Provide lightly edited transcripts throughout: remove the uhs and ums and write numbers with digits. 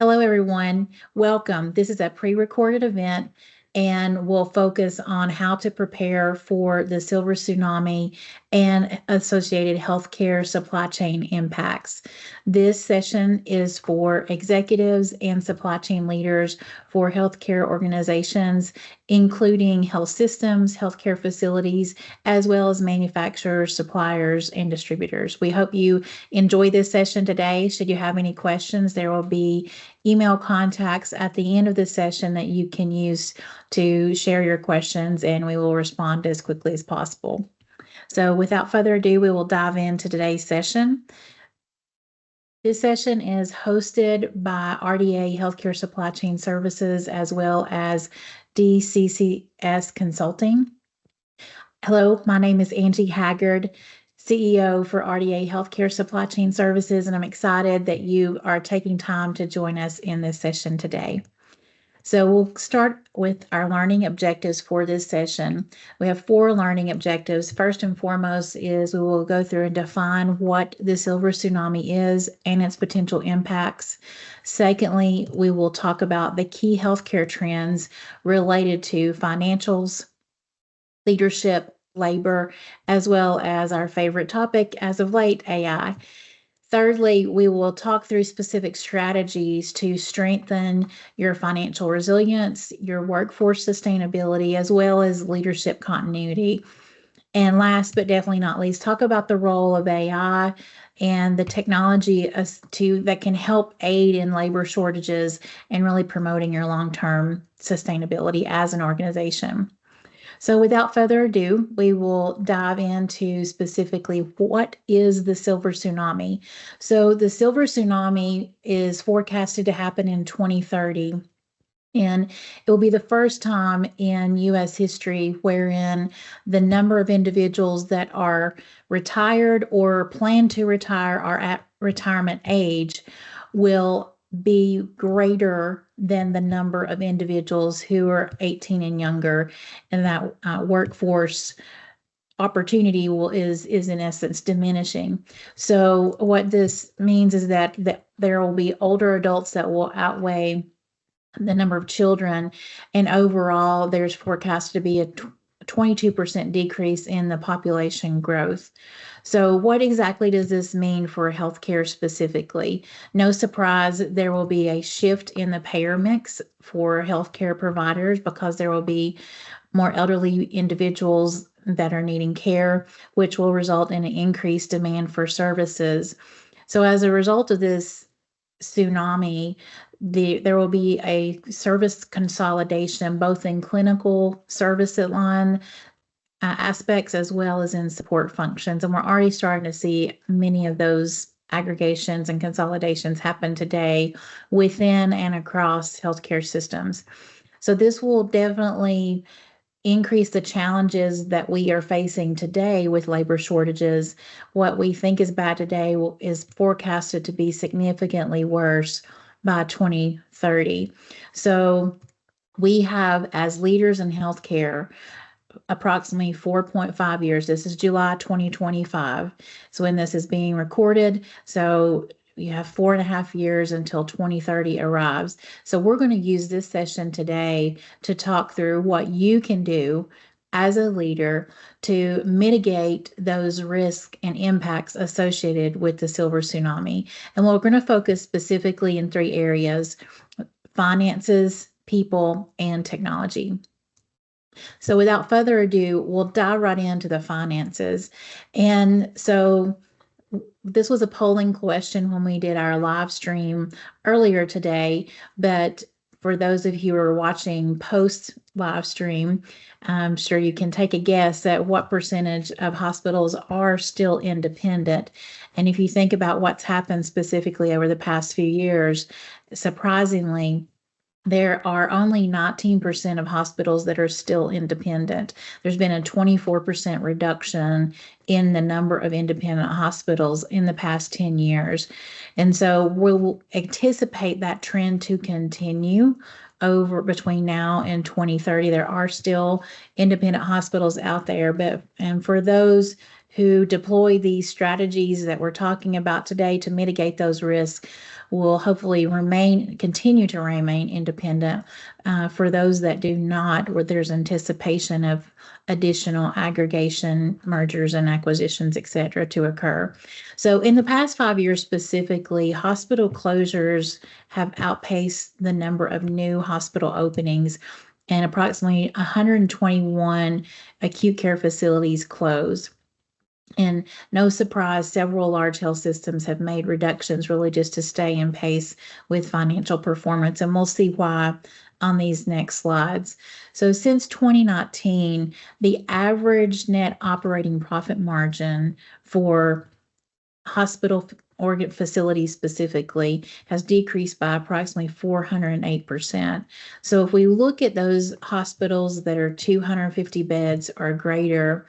Hello, everyone. Welcome. This is a pre-recorded event, and we'll focus on how to prepare for the silver tsunami and associated healthcare supply chain impacts. This session is for executives and supply chain leaders for healthcare organizations, including health systems, healthcare facilities, as well as manufacturers, suppliers, and distributors. We hope you enjoy this session today. Should you have any questions, there will be email contacts at the end of the session that you can use to share your questions, and we will respond as quickly as possible. So without further ado, we will dive into today's session. This session is hosted by RDA Healthcare Supply Chain Services as well as DCCS Consulting. Hello, my name is Angie Haggard, CEO for RDA Healthcare Supply Chain Services, and I'm excited that you are taking time to join us in this session today. So we'll start with our learning objectives for this session. We have 4 learning objectives. First and foremost is we will go through and define what the silver tsunami is and its potential impacts. Secondly, we will talk about the key healthcare trends related to financials, leadership, labor, as well as our favorite topic as of late, AI. Thirdly, we will talk through specific strategies to strengthen your financial resilience, your workforce sustainability, as well as leadership continuity. And last but definitely not least, talk about the role of AI and the technology that can help aid in labor shortages and really promoting your long-term sustainability as an organization. So without further ado, we will dive into specifically what is the silver tsunami. So the silver tsunami is forecasted to happen in 2030. And it will be the first time in U.S. history wherein the number of individuals that are retired or plan to retire or at retirement age will be greater than the number of individuals who are 18 and younger, and that workforce opportunity is in essence diminishing. So what this means is that there will be older adults that will outweigh the number of children, and overall there's forecast to be a 22% decrease in the population growth. So what exactly does this mean for healthcare specifically? No surprise, there will be a shift in the payer mix for healthcare providers because there will be more elderly individuals that are needing care, which will result in an increased demand for services. So as a result of this tsunami, there will be a service consolidation both in clinical service line aspects as well as in support functions. And we're already starting to see many of those aggregations and consolidations happen today within and across healthcare systems. So this will definitely increase the challenges that we are facing today with labor shortages. What we think is bad today is forecasted to be significantly worse by 2030. So we have, as leaders in healthcare, approximately 4.5 years. This is July 2025. So when this is being recorded, so you have 4.5 years until 2030 arrives. So we're going to use this session today to talk through what you can do as a leader to mitigate those risks and impacts associated with the silver tsunami. And we're going to focus specifically in 3 areas: finances, people, and technology. So without further ado, we'll dive right into the finances. And so this was a polling question when we did our live stream earlier today, but for those of you who are watching post live stream, I'm sure you can take a guess at what percentage of hospitals are still independent. And if you think about what's happened specifically over the past few years, surprisingly, there are only 19% of hospitals that are still independent. There's been a 24% reduction in the number of independent hospitals in the past 10 years. And so we'll anticipate that trend to continue over between now and 2030. There are still independent hospitals out there, and for those who deploy these strategies that we're talking about today to mitigate those risks, will hopefully continue to remain independent. For those that do not, where there's anticipation of additional aggregation, mergers and acquisitions, et cetera, to occur. So in the past 5 years specifically, hospital closures have outpaced the number of new hospital openings, and approximately 121 acute care facilities closed. And no surprise, several large health systems have made reductions really just to stay in pace with financial performance. And we'll see why on these next slides. So since 2019, the average net operating profit margin for hospital organ facilities specifically has decreased by approximately 408%. So if we look at those hospitals that are 250 beds or greater,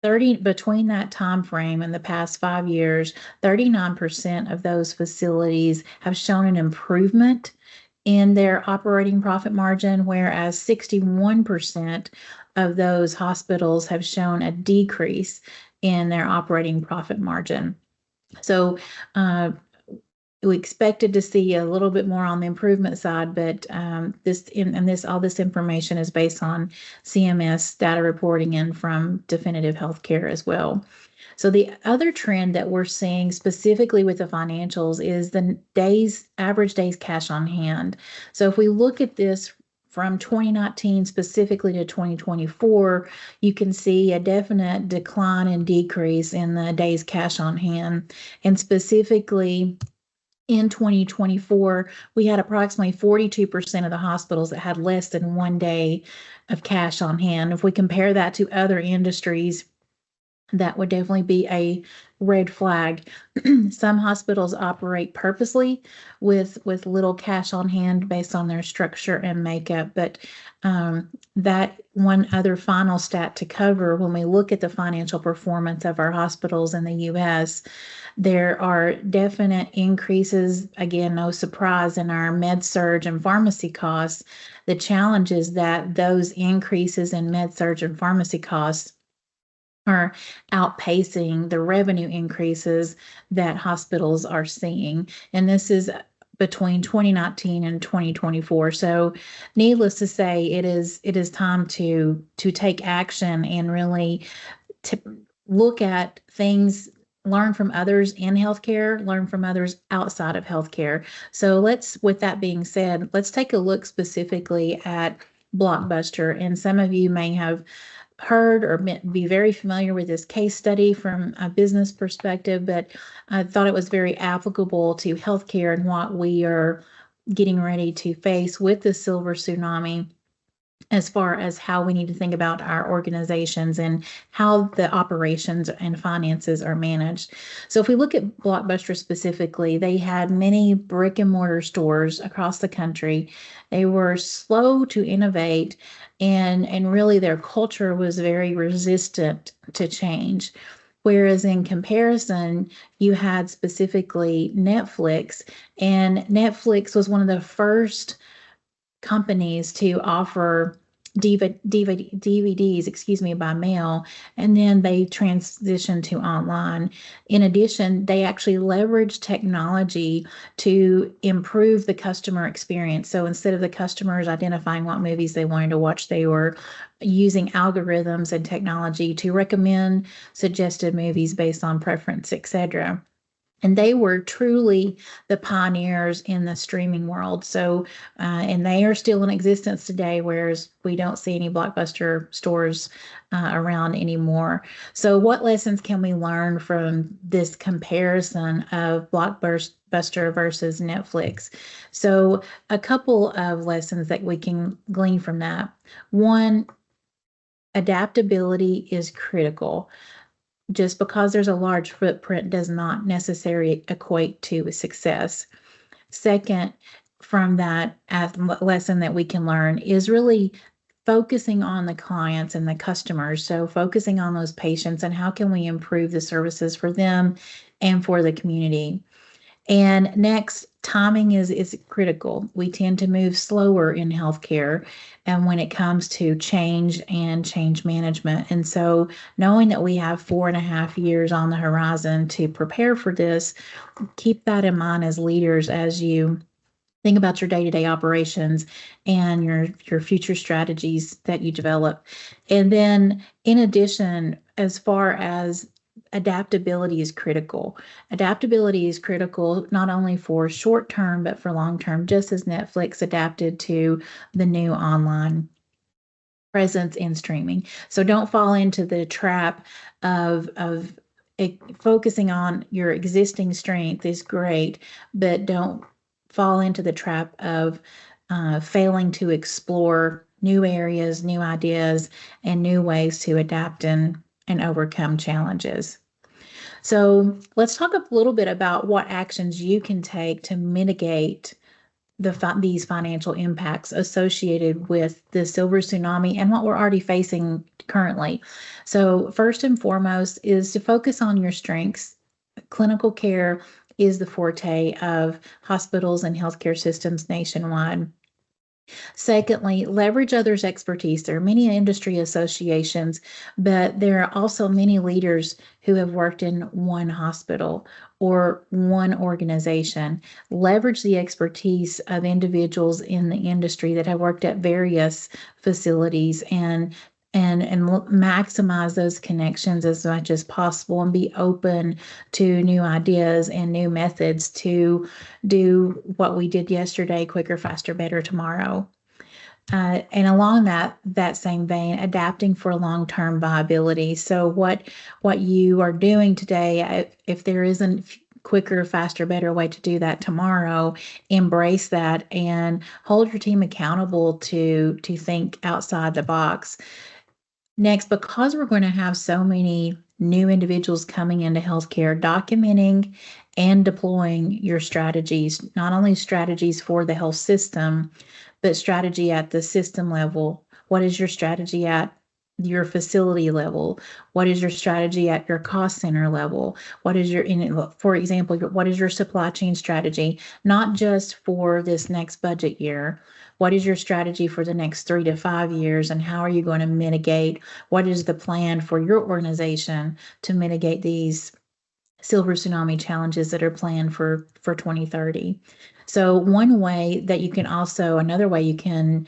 between that time frame and the past 5 years, 39% of those facilities have shown an improvement in their operating profit margin, whereas 61% of those hospitals have shown a decrease in their operating profit margin. So we expected to see a little bit more on the improvement side, but all this information is based on CMS data reporting and from Definitive Healthcare as well. So the other trend that we're seeing specifically with the financials is the average days cash on hand. So if we look at this from 2019 specifically to 2024, you can see a definite decline and decrease in the days cash on hand. And specifically in 2024, we had approximately 42% of the hospitals that had less than 1 day of cash on hand. If we compare that to other industries, that would definitely be a red flag. Some hospitals operate purposely with little cash on hand based on their structure and makeup. But that one other final stat to cover, when we look at the financial performance of our hospitals in the U.S., there are definite increases, again, no surprise, in our med surg and pharmacy costs. The challenge is that those increases in med surg and pharmacy costs are outpacing the revenue increases that hospitals are seeing. And this is between 2019 and 2024. So needless to say, it is time to take action and really to look at things, learn from others in healthcare, learn from others outside of healthcare. So with that being said, let's take a look specifically at Blockbuster. And some of you may have heard or be very familiar with this case study from a business perspective, but I thought it was very applicable to healthcare and what we are getting ready to face with the silver tsunami, as far as how we need to think about our organizations and how the operations and finances are managed. So if we look at Blockbuster specifically, they had many brick and mortar stores across the country. They were slow to innovate, and really their culture was very resistant to change. Whereas in comparison, you had specifically Netflix, and Netflix was one of the first companies to offer DVDs, by mail, and then they transitioned to online. In addition, they actually leveraged technology to improve the customer experience. So instead of the customers identifying what movies they wanted to watch, they were using algorithms and technology to recommend suggested movies based on preference, etc. And they were truly the pioneers in the streaming world. So, and they are still in existence today, whereas we don't see any Blockbuster stores around anymore. So what lessons can we learn from this comparison of Blockbuster versus Netflix? So a couple of lessons that we can glean from that. One, adaptability is critical. Just because there's a large footprint does not necessarily equate to success. Second, from that lesson that we can learn is really focusing on the clients and the customers. So focusing on those patients and how can we improve the services for them and for the community. And next, timing is critical. We tend to move slower in healthcare and when it comes to change and change management. And so knowing that we have 4.5 years on the horizon to prepare for this, keep that in mind as leaders as you think about your day-to-day operations and your future strategies that you develop. And then in addition, as far as adaptability is critical. Adaptability is critical not only for short term but for long term, just as Netflix adapted to the new online presence in streaming. So don't fall into the trap of focusing on your existing strength is great, but don't fall into the trap of failing to explore new areas, new ideas, and new ways to adapt and overcome challenges. So let's talk a little bit about what actions you can take to mitigate these financial impacts associated with the silver tsunami and what we're already facing currently. So first and foremost is to focus on your strengths. Clinical care is the forte of hospitals and healthcare systems nationwide. Secondly, leverage others' expertise. There are many industry associations, but there are also many leaders who have worked in one hospital or one organization. Leverage the expertise of individuals in the industry that have worked at various facilities and maximize those connections as much as possible and be open to new ideas and new methods to do what we did yesterday quicker, faster, better tomorrow. And along that same vein, adapting for long-term viability. So what you are doing today, if there isn't quicker, faster, better way to do that tomorrow, embrace that and hold your team accountable to think outside the box. Next, because we're going to have so many new individuals coming into healthcare, documenting and deploying your strategies, not only strategies for the health system, but strategy at the system level. What is your strategy at your facility level? What is your strategy at your cost center level? What is for example, what is your supply chain strategy? Not just for this next budget year. What is your strategy for the next 3 to 5 years, and how are you going to mitigate? What is the plan for your organization to mitigate these silver tsunami challenges that are planned for 2030? So another way you can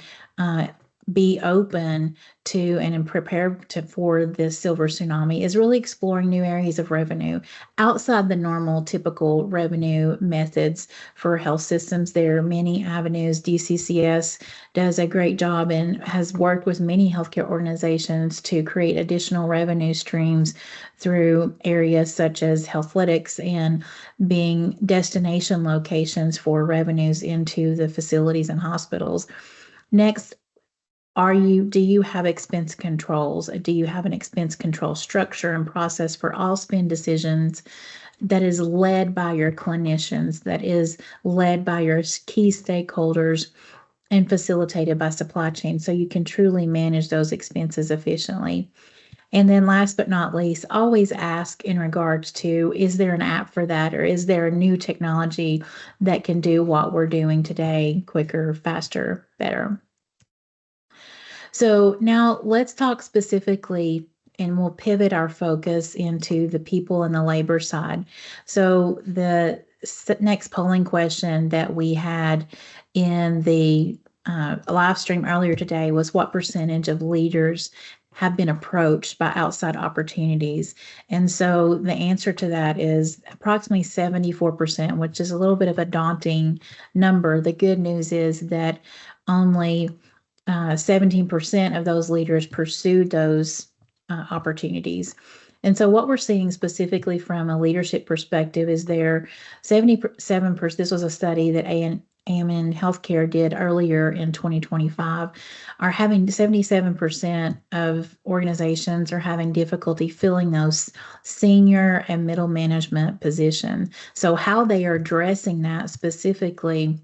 be open to and prepare for this silver tsunami is really exploring new areas of revenue outside the normal typical revenue methods for health systems. There are many avenues. DCCS does a great job and has worked with many healthcare organizations to create additional revenue streams through areas such as healthletics and being destination locations for revenues into the facilities and hospitals. Next, do you have expense controls? Do you have an expense control structure and process for all spend decisions that is led by your clinicians, that is led by your key stakeholders and facilitated by supply chain so you can truly manage those expenses efficiently? And then last but not least, always ask in regards to, is there an app for that, or is there a new technology that can do what we're doing today quicker, faster, better? So now let's talk specifically, and we'll pivot our focus into the people and the labor side. So the next polling question that we had in the live stream earlier today was, what percentage of leaders have been approached by outside opportunities? And so the answer to that is approximately 74%, which is a little bit of a daunting number. The good news is that only 17% of those leaders pursued those opportunities. And so what we're seeing specifically from a leadership perspective is there 77%, this was a study that AMN Healthcare did earlier in 2025, are having 77% of organizations are having difficulty filling those senior and middle management positions. So how they are addressing that specifically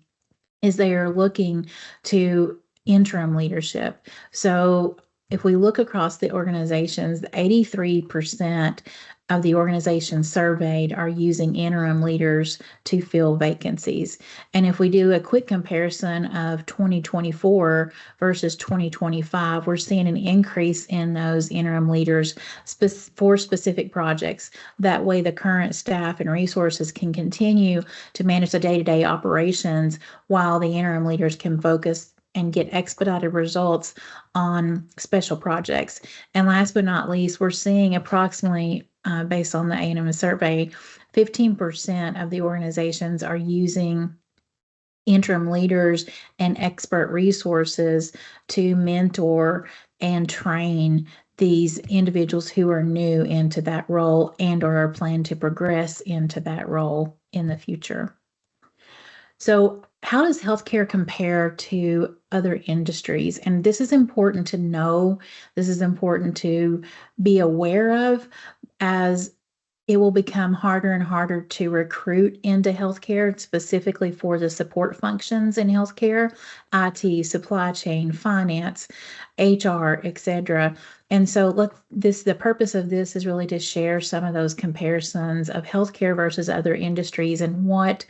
is they are looking to interim leadership. So if we look across the organizations, 83% of the organizations surveyed are using interim leaders to fill vacancies. And if we do a quick comparison of 2024 versus 2025, we're seeing an increase in those interim leaders for specific projects. That way, the current staff and resources can continue to manage the day-to-day operations while the interim leaders can focus and get expedited results on special projects. And last but not least, we're seeing approximately, based on the A&M survey, 15% of the organizations are using interim leaders and expert resources to mentor and train these individuals who are new into that role and or are planning to progress into that role in the future. So, how does healthcare compare to other industries? And this is important to know. This is important to be aware of, as it will become harder and harder to recruit into healthcare, specifically for the support functions in healthcare, IT, supply chain, finance, HR, etc. And so the purpose of this is really to share some of those comparisons of healthcare versus other industries and what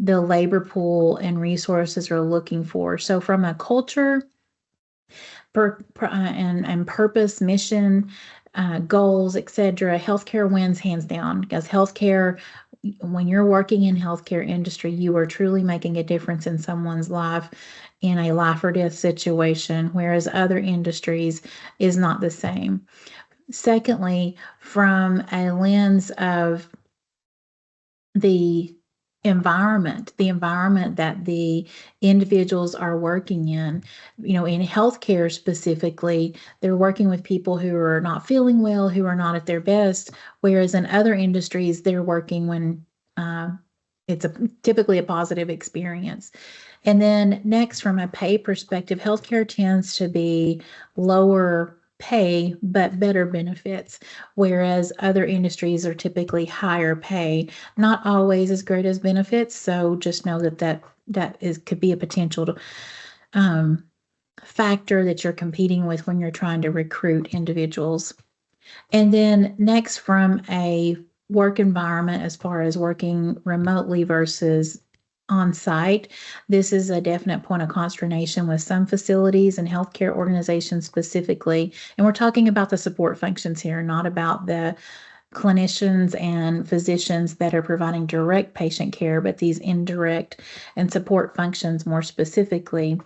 the labor pool and resources are looking for. So from a culture and purpose, mission, goals, etc., healthcare wins hands down, because healthcare, when you're working in healthcare industry, you are truly making a difference in someone's life in a life or death situation, whereas other industries is not the same. Secondly, from a lens of the environment that the individuals are working in, in healthcare specifically, they're working with people who are not feeling well, who are not at their best, whereas in other industries, they're working when it's typically a positive experience. And then next, from a pay perspective, healthcare tends to be lower pay but better benefits, whereas other industries are typically higher pay, not always as great as benefits. So just know that could be a potential factor that you're competing with when you're trying to recruit individuals. And then next, from a work environment, as far as working remotely versus on site, this is a definite point of consternation with some facilities and healthcare organizations specifically. And we're talking about the support functions here, not about the clinicians and physicians that are providing direct patient care, but these indirect and support functions more specifically.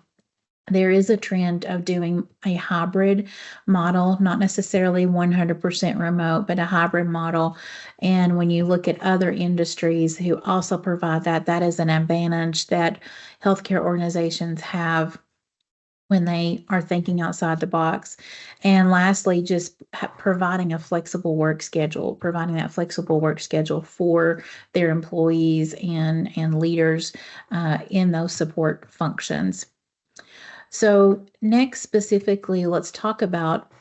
There is a trend of doing a hybrid model, not necessarily 100% remote, but a hybrid model. And when you look at other industries who also provide that is an advantage that healthcare organizations have when they are thinking outside the box. And lastly, just providing that flexible work schedule for their employees and leaders in those support functions. So next, specifically, let's talk about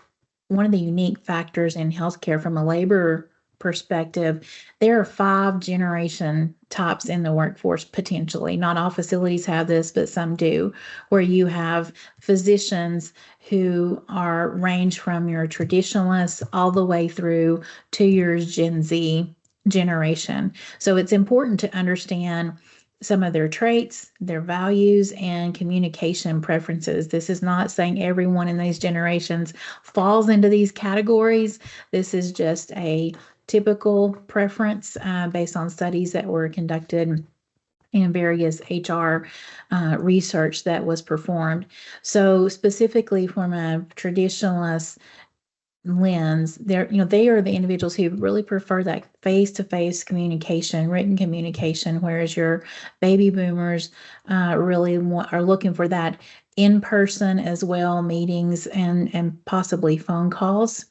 one of the unique factors in healthcare from a labor perspective. There are 5 generation types in the workforce potentially. Not all facilities have this, but some do, where you have physicians who range from your traditionalists all the way through to your Gen Z generation. So it's important to understand some of their traits, their values, and communication preferences. This is not saying everyone in these generations falls into these categories. This is just a typical preference based on studies that were conducted and various HR research that was performed. So specifically from a traditionalist lens, they are the individuals who really prefer that face-to-face communication, written communication, whereas your baby boomers really are looking for that in-person as well, meetings and possibly phone calls.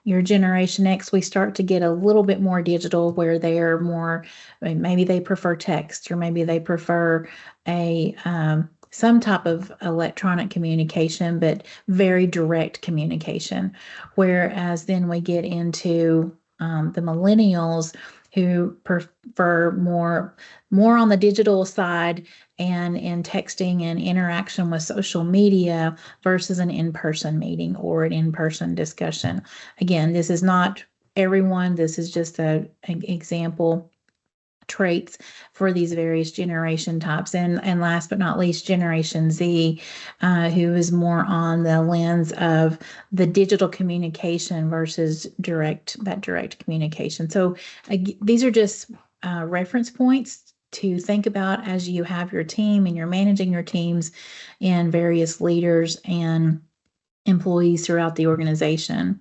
Your Generation X, we start to get a little bit more digital, where they are more, maybe they prefer text, or maybe they prefer some type of electronic communication, but very direct communication. Whereas then we get into the millennials, who prefer more on the digital side and in texting and interaction with social media versus an in-person meeting or an in-person discussion. Again, this is not everyone. This is just an example traits for these various generation types. And last but not least, Generation Z, who is more on the lens of the digital communication versus direct communication. So these are just reference points to think about as you have your team and you're managing your teams and various leaders and employees throughout the organization.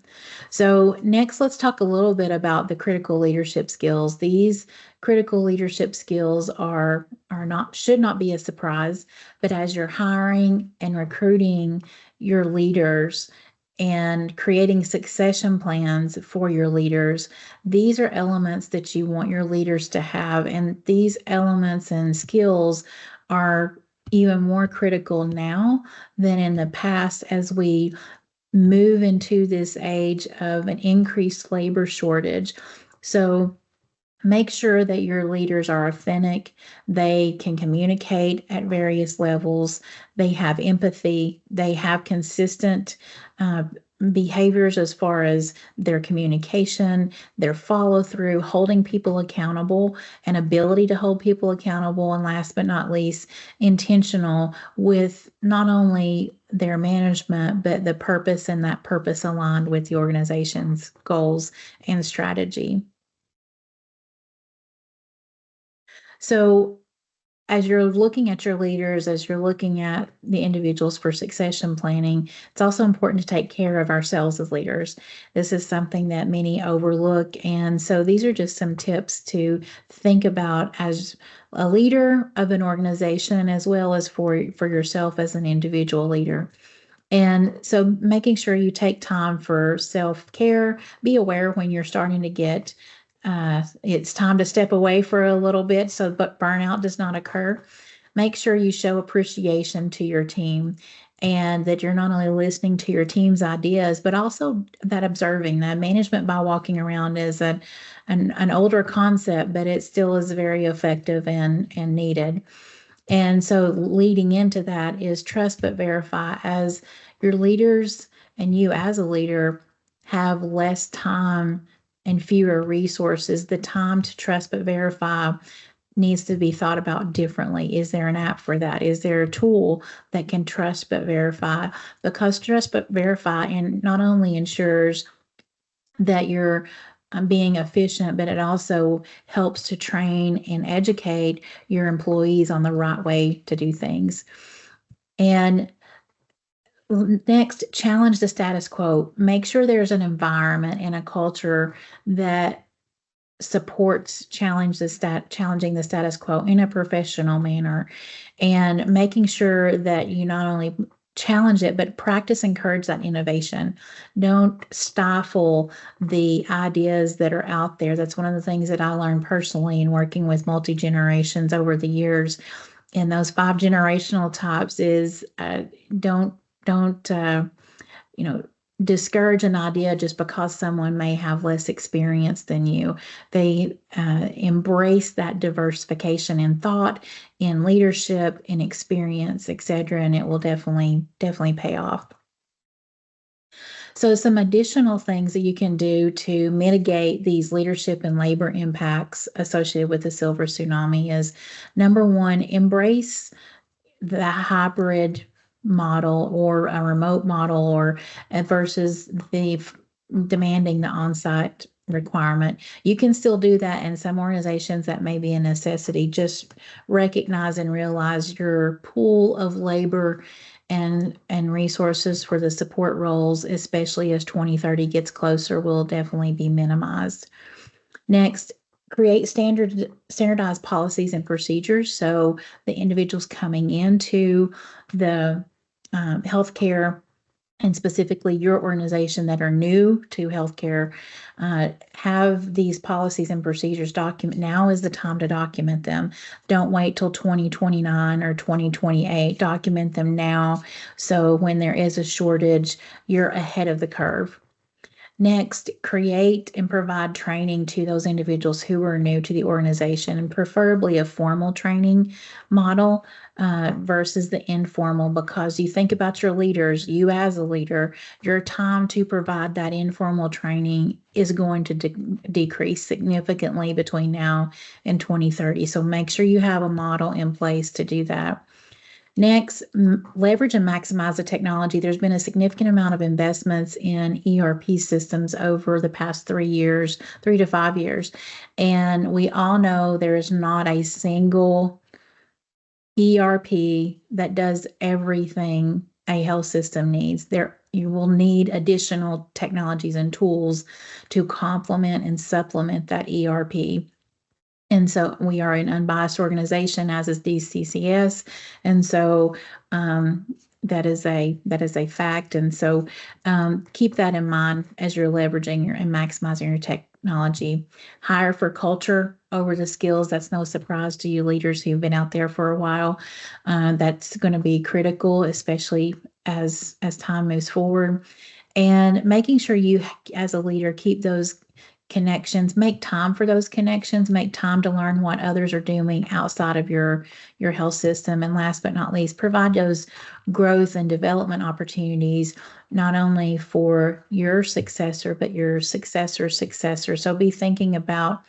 So next, let's talk a little bit about the critical leadership skills. These critical leadership skills are not should not be a surprise, but as you're hiring and recruiting your leaders and creating succession plans for your leaders, these are elements that you want your leaders to have, and these elements and skills are even more critical now than in the past as we move into this age of an increased labor shortage. So make sure that your leaders are authentic. They can communicate at various levels. They have empathy. They have consistent behaviors as far as their communication, their follow through, holding people accountable, and ability to hold people accountable. And last but not least, intentional with not only their management, but the purpose, and that purpose aligned with the organization's goals and strategy. So, as you're looking at your leaders, as you're looking at the individuals for succession planning, it's also important to take care of ourselves as leaders. This is something that many overlook. And so these are just some tips to think about as a leader of an organization, as well as for yourself as an individual leader. And so making sure you take time for self-care, be aware when you're starting to get it's time to step away for a little bit so but burnout does not occur. Make sure you show appreciation to your team and that you're not only listening to your team's ideas, but also that observing. That management by walking around is an older concept, but it still is very effective and needed. And so leading into that is trust but verify. As your leaders and you as a leader have less time and fewer resources, the time to trust but verify needs to be thought about differently. Is there an app for that? Is there a tool that can trust but verify? Because trust but verify and not only ensures that you're being efficient, but it also helps to train and educate your employees on the right way to do things. And next, challenge the status quo. Make sure there's an environment and a culture that supports challenging the status quo in a professional manner, and making sure that you not only challenge it, but practice encourage that innovation. Don't stifle the ideas that are out there. That's one of the things that I learned personally in working with multi-generations over the years. And those 5 generational types is don't discourage an idea just because someone may have less experience than you. They embrace that diversification in thought, in leadership, in experience, etc., and it will definitely pay off. So some additional things that you can do to mitigate these leadership and labor impacts associated with the silver tsunami is, number one, embrace the hybrid model or a remote model, or versus the demanding the on-site requirement. You can still do that in some organizations. That may be a necessity. Just recognize and realize your pool of labor and resources for the support roles, especially as 2030 gets closer, will definitely be minimized. Next, create standardized policies and procedures. So the individuals coming into the healthcare, and specifically your organization that are new to healthcare, have these policies and procedures document. Now is the time to document them. Don't wait till 2029 or 2028. Document them now. So when there is a shortage, you're ahead of the curve. Next, create and provide training to those individuals who are new to the organization, and preferably a formal training model versus the informal, because you think about your leaders, you as a leader, your time to provide that informal training is going to decrease significantly between now and 2030. So make sure you have a model in place to do that. Next, leverage and maximize the technology. There's been a significant amount of investments in ERP systems over the past 3 years, 3 to 5 years. And we all know there is not a single ERP that does everything a health system needs. You will need additional technologies and tools to complement and supplement that ERP. And so we are an unbiased organization, as is DCCS. And so that is a fact. And so keep that in mind as you're leveraging and maximizing your technology. Hire for culture over the skills. That's no surprise to you leaders who've been out there for a while. That's going to be critical, especially as time moves forward. And making sure you, as a leader, keep those connections, make time for those connections, make time to learn what others are doing outside of your health system. And last but not least, provide those growth and development opportunities, not only for your successor, but your successor's successor. So be thinking about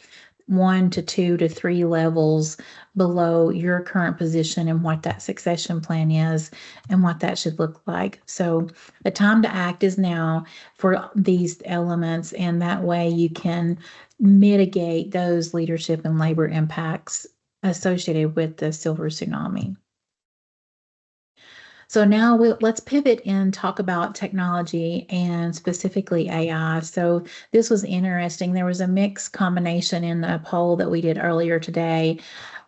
1 to 2 to 3 levels below your current position and what that succession plan is and what that should look like. So the time to act is now for these elements, and that way you can mitigate those leadership and labor impacts associated with the silver tsunami. So now let's pivot and talk about technology and specifically AI. So this was interesting. There was a mixed combination in a poll that we did earlier today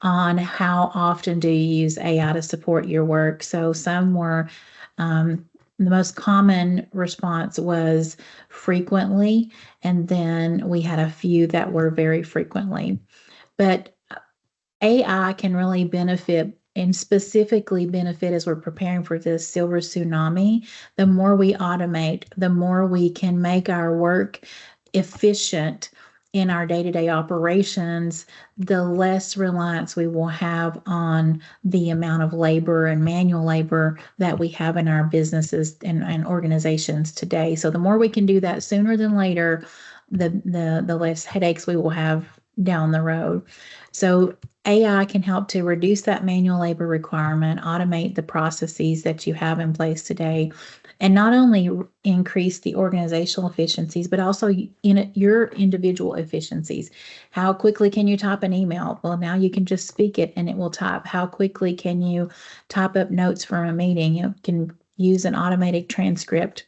on how often do you use AI to support your work. So some were, the most common response was frequently, and then we had a few that were very frequently. But AI can really benefit, and specifically benefit as we're preparing for this silver tsunami. The more we automate, the more we can make our work efficient in our day-to-day operations, the less reliance we will have on the amount of labor and manual labor that we have in our businesses and organizations today. So the more we can do that sooner than later, the less headaches we will have down the road. So AI can help to reduce that manual labor requirement, automate the processes that you have in place today, and not only increase the organizational efficiencies, but also in your individual efficiencies. How quickly can you type an email? Well, now you can just speak it and it will type. How quickly can you type up notes from a meeting? You can use an automated transcript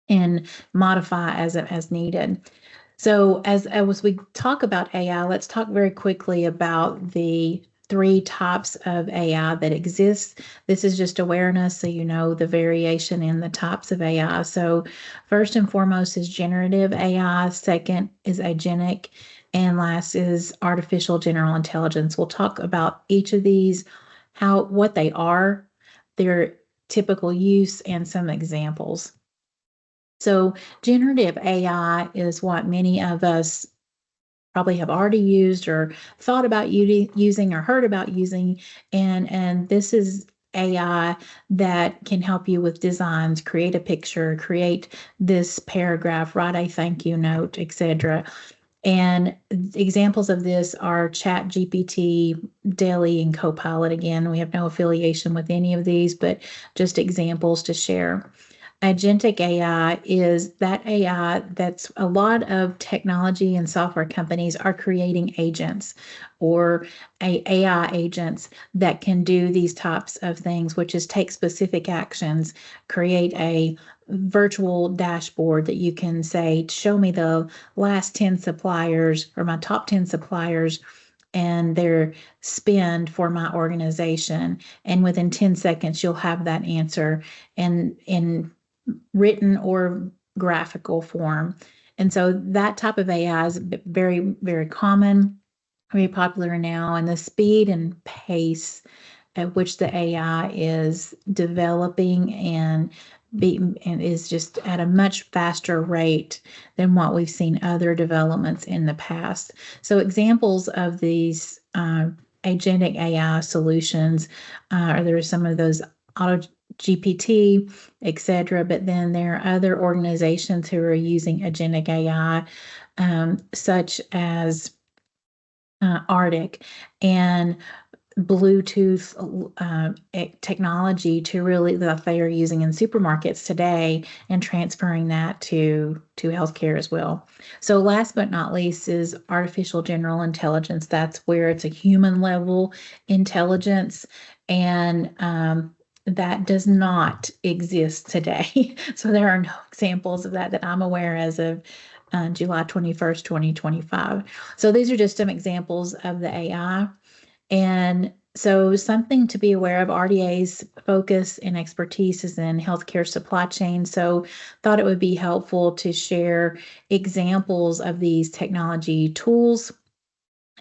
and modify as needed. So as we talk about AI, let's talk very quickly about the 3 types of AI that exist. This is just awareness, so you know the variation in the types of AI. So first and foremost is generative AI, second is agentic, and last is artificial general intelligence. We'll talk about each of these, what they are, their typical use, and some examples. So generative AI is what many of us probably have already used or thought about using or heard about using. And this is AI that can help you with designs, create a picture, create this paragraph, write a thank you note, etc. And examples of this are Chat GPT, Daily, and Copilot. Again, we have no affiliation with any of these, but just examples to share. Agentic AI is that AI that's a lot of technology and software companies are creating agents or AI agents that can do these types of things, which is take specific actions, create a virtual dashboard that you can say, show me the last 10 suppliers or my top 10 suppliers and their spend for my organization. And within 10 seconds, you'll have that answer and in written or graphical form. And so that type of AI is very, very common, very popular now, and the speed and pace at which the AI is developing and and is just at a much faster rate than what we've seen other developments in the past. So examples of these agentic AI solutions are there are some of those auto GPT, etc. But then there are other organizations who are using agentic AI, such as Arctic and Bluetooth technology to really that they are using in supermarkets today and transferring that to healthcare as well. So last but not least is artificial general intelligence. That's where it's a human level intelligence, and that does not exist today. So there are no examples of that I'm aware as of July 21st, 2025. So these are just some examples of the AI. And so, something to be aware of, RDA's focus and expertise is in healthcare supply chain. So, thought it would be helpful to share examples of these technology tools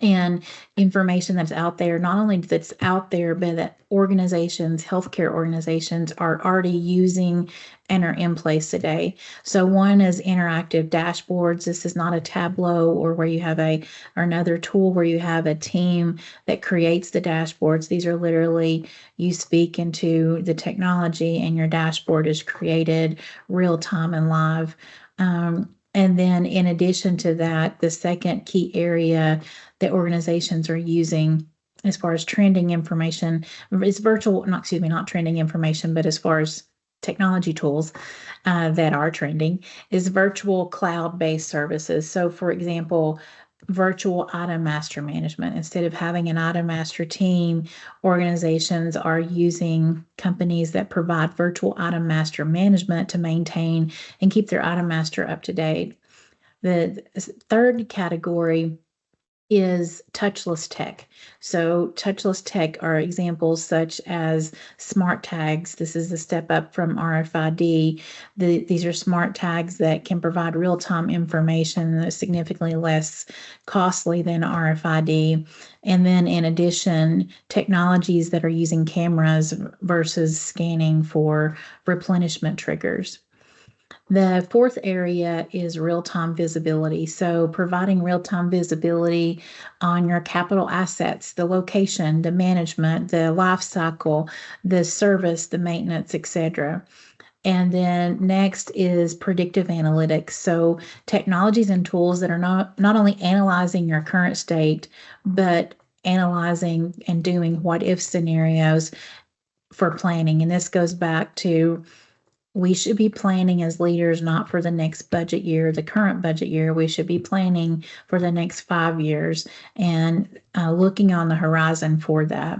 and information that's out there, not only that's out there, but that organizations, healthcare organizations are already using and are in place today. So one is interactive dashboards. This is not a Tableau or where you have or another tool where you have a team that creates the dashboards. These are literally you speak into the technology and your dashboard is created real time and live. And then in addition to that, the second key area that organizations are using as far as trending information is not trending information, but as far as technology tools that are trending is virtual cloud-based services. So for example, virtual item master management. Instead of having an item master team, organizations are using companies that provide virtual item master management to maintain and keep their item master up to date. The third category is touchless tech. So touchless tech are examples such as smart tags. This is a step up from RFID. These are smart tags that can provide real-time information that's significantly less costly than RFID. And then in addition, technologies that are using cameras versus scanning for replenishment triggers. The fourth area is real-time visibility. So providing real-time visibility on your capital assets, the location, the management, the life cycle, the service, the maintenance, etc. And then next is predictive analytics. So technologies and tools that are not only analyzing your current state, but analyzing and doing what if scenarios for planning. And this goes back to we should be planning as leaders not for the next budget year, the current budget year. We should be planning for the next 5 years and looking on the horizon for that.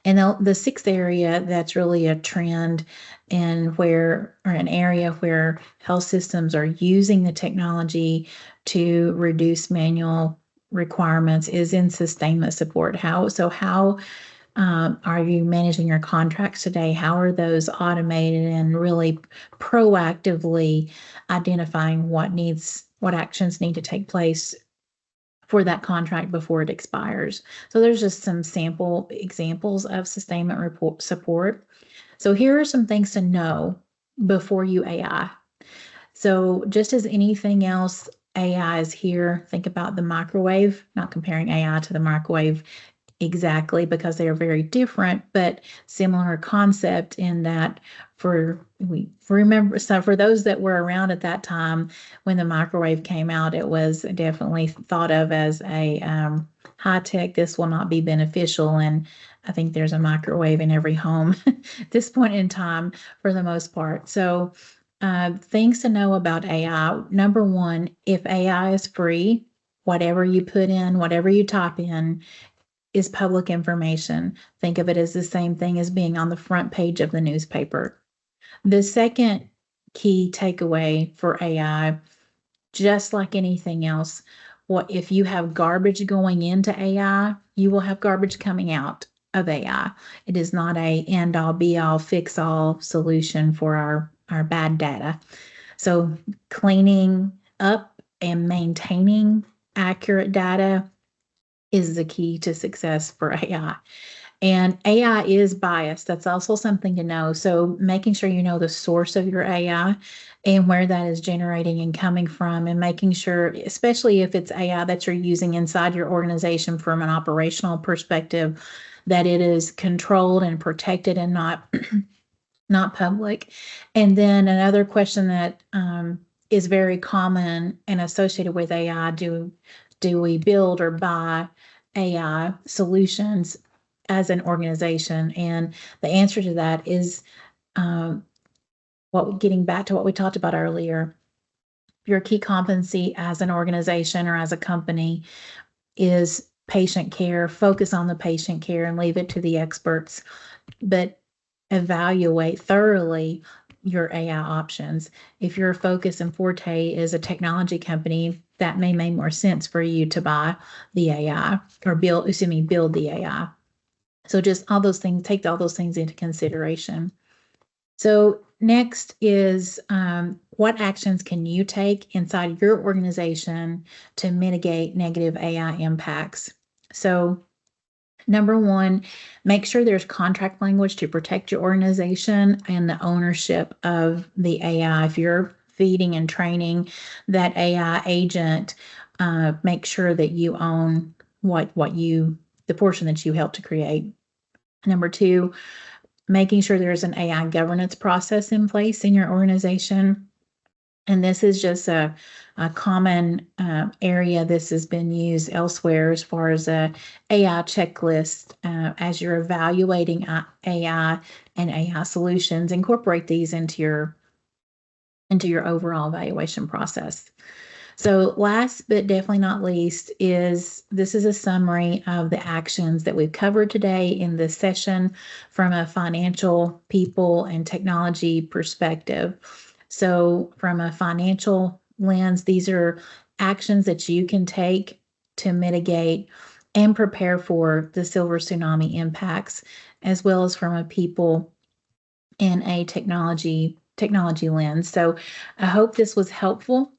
And the sixth area that's really a trend and an area where health systems are using the technology to reduce manual requirements is in sustainment support. How are you managing your contracts today? How are those automated and really proactively identifying what actions need to take place for that contract before it expires? So there's just some sample examples of sustainment report support. So here are some things to know before you AI. So just as anything else, AI is here. Think about the microwave, not comparing AI to the microwave exactly because they are very different, but similar concept in that for those that were around at that time when the microwave came out, it was definitely thought of as a high tech. This will not be beneficial, and I think there's a microwave in every home at this point in time for the most part. So things to know about AI. Number one, if AI is free, whatever you put in, whatever you type in, is public information. Think of it as the same thing as being on the front page of the newspaper. The second key takeaway for AI, just like anything else, if you have garbage going into AI, you will have garbage coming out of AI. It is not a end all be all fix all solution for our bad data. So cleaning up and maintaining accurate data is the key to success for AI. And AI is biased. That's also something to know. So making sure you know the source of your AI and where that is generating and coming from, and making sure, especially if it's AI that you're using inside your organization from an operational perspective, that it is controlled and protected and not public. And then another question that is very common and associated with AI: do we build or buy AI solutions as an organization? And the answer to that is, um, getting back to what we talked about earlier. Your key competency as an organization or as a company is patient care. Focus on the patient care and leave it to the experts, but evaluate thoroughly your AI options. If your focus and forte is a technology company, that may make more sense for you to buy the AI or build the AI. So just all those things, take all those things into consideration. So next is, what actions can you take inside your organization to mitigate negative AI impacts? So number one, make sure there's contract language to protect your organization and the ownership of the AI. If you're feeding and training that AI agent, make sure that you own the portion that you help to create. Number two, making sure there's an AI governance process in place in your organization. And this is just a common area. This has been used elsewhere as far as a AI checklist. As you're evaluating AI and AI solutions, incorporate these into your overall evaluation process. So last but definitely not least this is a summary of the actions that we've covered today in this session from a financial, people, and technology perspective. So from a financial lens, these are actions that you can take to mitigate and prepare for the silver tsunami impacts, as well as from a people and a technology lens. So I hope this was helpful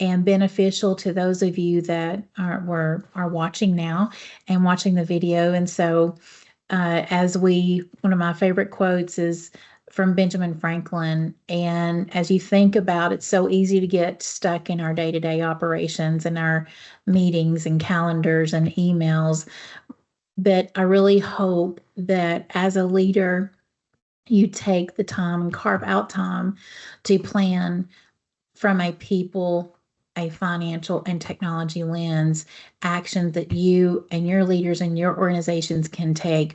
and beneficial to those of you that are watching now and watching the video. And so one of my favorite quotes is from Benjamin Franklin. And as you think about, it's so easy to get stuck in our day-to-day operations and our meetings and calendars and emails. But I really hope that as a leader, you take the time and carve out time to plan from a people, a financial, and technology lens, actions that you and your leaders and your organizations can take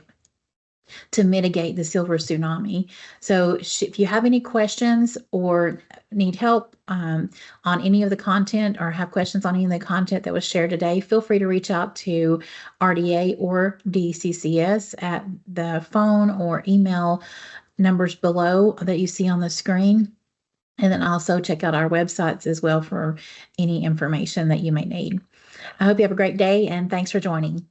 to mitigate the silver tsunami. So if you have any questions or need help on any of the content, or have questions on any of the content that was shared today, feel free to reach out to RDA or DCCS at the phone or email numbers below that you see on the screen. And then also check out our websites as well for any information that you may need. I hope you have a great day, and thanks for joining.